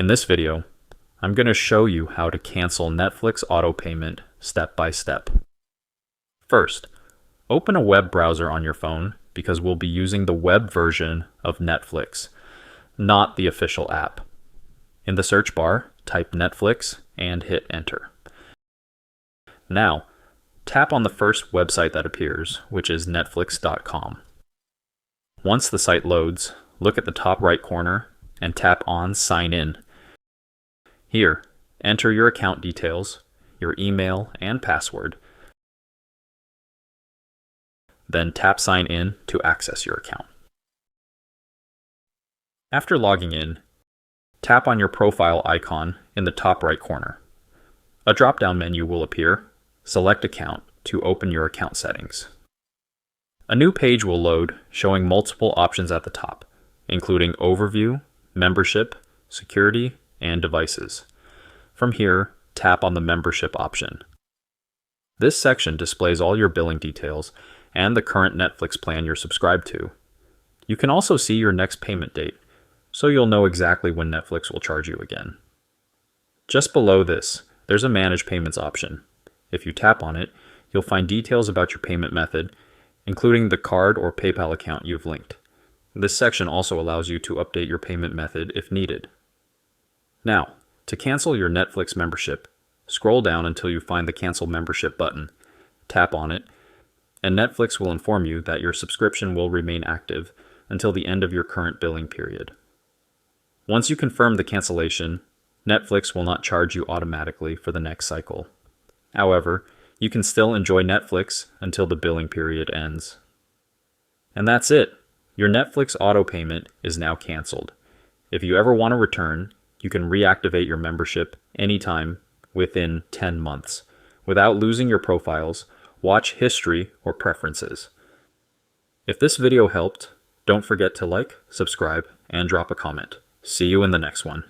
In this video, I'm going to show you how to cancel Netflix auto payment step by step. First, open a web browser on your phone because we'll be using the web version of Netflix, not the official app. In the search bar, type Netflix and hit enter. Now, tap on the first website that appears, which is netflix.com. Once the site loads, look at the top right corner and tap on Sign In. Here, enter your account details, your email and password. Then tap Sign In to access your account. After logging in, tap on your profile icon in the top right corner. A drop-down menu will appear. Select Account to open your account settings. A new page will load showing multiple options at the top, including Overview, Membership, Security, and Devices. From here, tap on the Membership option. This section displays all your billing details and the current Netflix plan you're subscribed to. You can also see your next payment date, so you'll know exactly when Netflix will charge you again. Just below this, there's a Manage Payments option. If you tap on it, you'll find details about your payment method, including the card or PayPal account you've linked. This section also allows you to update your payment method if needed. Now, to cancel your Netflix membership, scroll down until you find the Cancel Membership button. Tap on it, and Netflix will inform you that your subscription will remain active until the end of your current billing period. Once you confirm the cancellation, Netflix will not charge you automatically for the next cycle. However, you can still enjoy Netflix until the billing period ends. And that's it. Your Netflix auto payment is now canceled. If you ever want to return, you can reactivate your membership anytime within 10 months. Without losing your profiles, watch history or preferences. If this video helped, don't forget to like, subscribe, and drop a comment. See you in the next one.